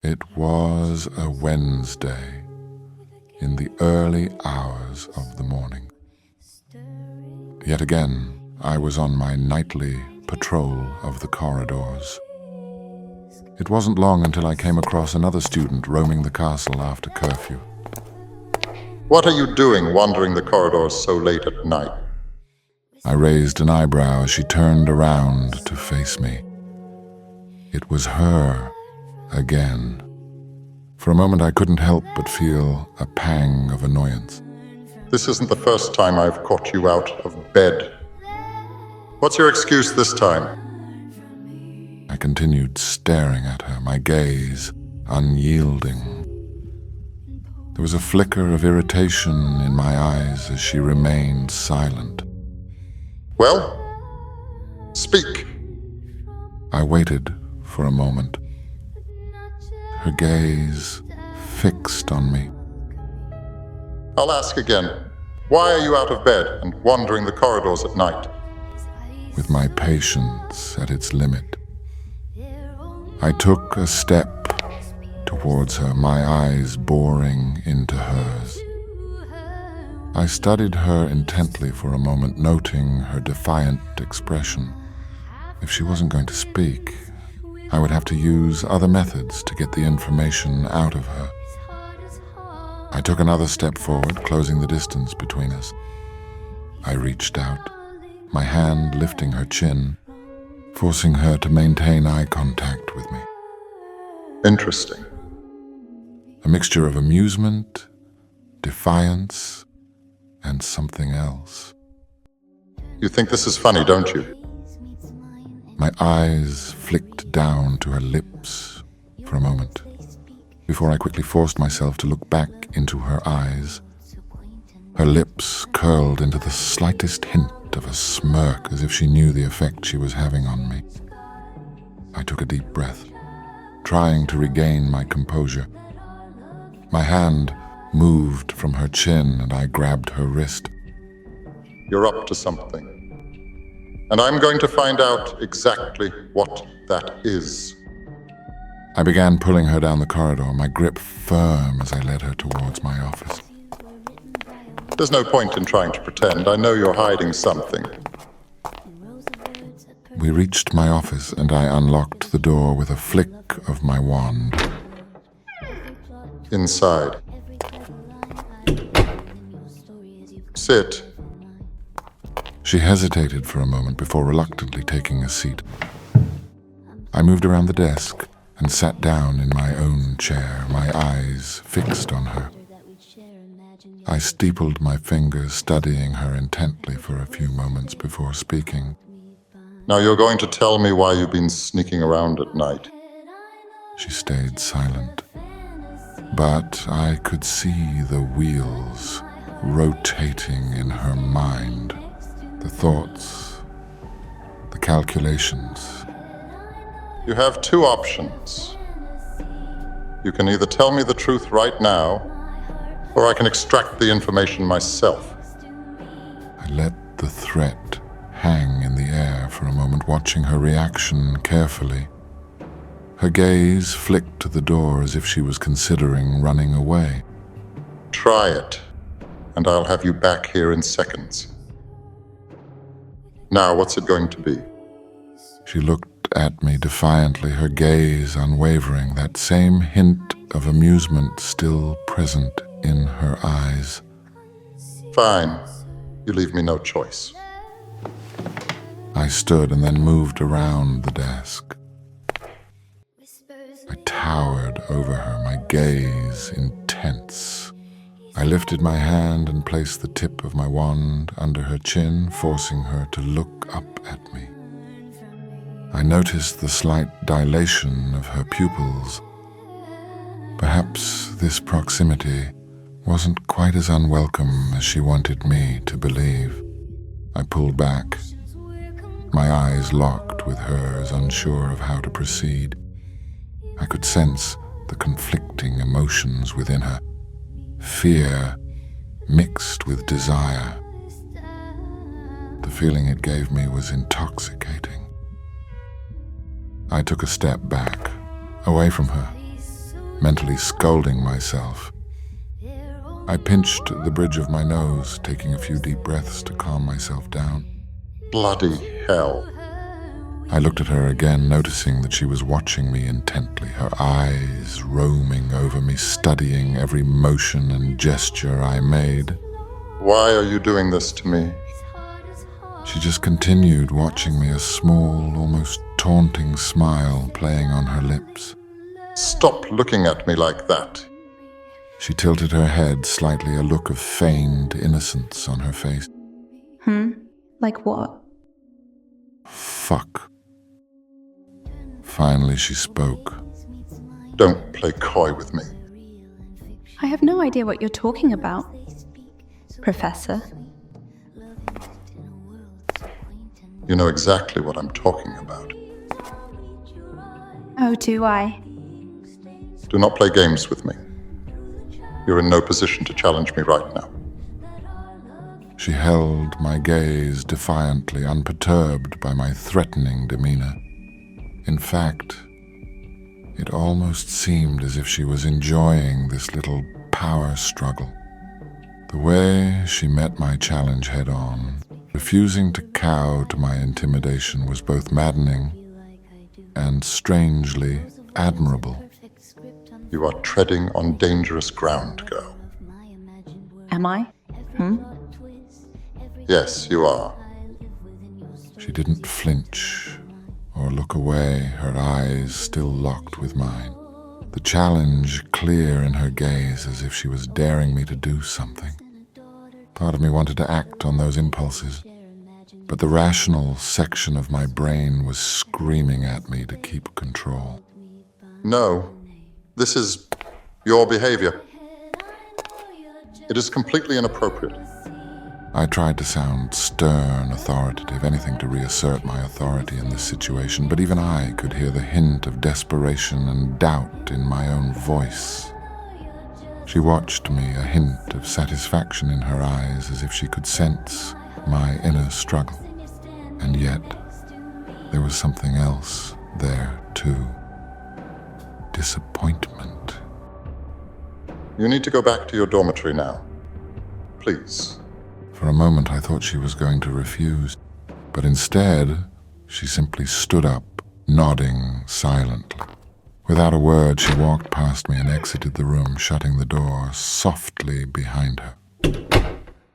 It was a Wednesday, in the early hours of the morning. Yet again, I was on my nightly patrol of the corridors. It wasn't long until I came across another student roaming the castle after curfew. What are you doing wandering the corridors so late at night? I raised an eyebrow as she turned around to face me. It was her again. For a moment I couldn't help but feel a pang of annoyance. This isn't the first time I've caught you out of bed. What's your excuse this time? I continued staring at her, my gaze unyielding. There was a flicker of irritation in my eyes as she remained silent. Well, speak. I waited for a moment, her gaze fixed on me. I'll ask again. Why are you out of bed and wandering the corridors at night? With my patience at its limit, I took a step towards her, my eyes boring into hers. I studied her intently for a moment, noting her defiant expression. If she wasn't going to speak, I would have to use other methods to get the information out of her. I took another step forward, closing the distance between us. I reached out, my hand lifting her chin, forcing her to maintain eye contact with me. Interesting. A mixture of amusement, defiance, and something else. You think this is funny, don't you? My eyes flicked down to her lips for a moment, before I quickly forced myself to look back into her eyes. Her lips curled into the slightest hint of a smirk, as if she knew the effect she was having on me. I took a deep breath, trying to regain my composure. My hand moved from her chin and I grabbed her wrist. You're up to something. And I'm going to find out exactly what that is. I began pulling her down the corridor, my grip firm as I led her towards my office. There's no point in trying to pretend. I know you're hiding something. We reached my office and I unlocked the door with a flick of my wand. Inside. Sit. She hesitated for a moment before reluctantly taking a seat. I moved around the desk and sat down in my own chair, my eyes fixed on her. I steepled my fingers, studying her intently for a few moments before speaking. Now you're going to tell me why you've been sneaking around at night. She stayed silent, but I could see the wheels rotating in her mind, the thoughts, the calculations. You have two options. You can either tell me the truth right now, or I can extract the information myself. I let the threat hang in the air for a moment, watching her reaction carefully. Her gaze flicked to the door as if she was considering running away. Try it, and I'll have you back here in seconds. Now, what's it going to be? She looked at me defiantly, her gaze unwavering, that same hint of amusement still present in her eyes. Fine. You leave me no choice. I stood and then moved around the desk. I towered over her, my gaze intense. I lifted my hand and placed the tip of my wand under her chin, forcing her to look up at me. I noticed the slight dilation of her pupils. Perhaps this proximity wasn't quite as unwelcome as she wanted me to believe. I pulled back, my eyes locked with hers, unsure of how to proceed. I could sense the conflicting emotions within her, fear mixed with desire. The feeling it gave me was intoxicating. I took a step back, away from her, mentally scolding myself. I pinched the bridge of my nose, taking a few deep breaths to calm myself down. Bloody hell. I looked at her again, noticing that she was watching me intently, her eyes roaming over me, studying every motion and gesture I made. Why are you doing this to me? She just continued watching me, a small, almost taunting smile playing on her lips. Stop looking at me like that. She tilted her head slightly, a look of feigned innocence on her face. Like what? Fuck. Finally, she spoke. Don't play coy with me. I have no idea what you're talking about, Professor. You know exactly what I'm talking about. Oh, do I? Do not play games with me. You're in no position to challenge me right now. She held my gaze defiantly, unperturbed by my threatening demeanor. In fact, it almost seemed as if she was enjoying this little power struggle. The way she met my challenge head-on, refusing to cow to my intimidation, was both maddening and strangely admirable. You are treading on dangerous ground, girl. Am I? Yes, you are. She didn't flinch or look away, her eyes still locked with mine. The challenge clear in her gaze, as if she was daring me to do something. Part of me wanted to act on those impulses, but the rational section of my brain was screaming at me to keep control. No, this is your behavior. It is completely inappropriate. I tried to sound stern, authoritative, anything to reassert my authority in this situation, but even I could hear the hint of desperation and doubt in my own voice. She watched me, a hint of satisfaction in her eyes, as if she could sense my inner struggle. And yet, there was something else there, too. Disappointment. You need to go back to your dormitory now. Please. For a moment, I thought she was going to refuse, but instead, she simply stood up, nodding silently. Without a word, she walked past me and exited the room, shutting the door softly behind her.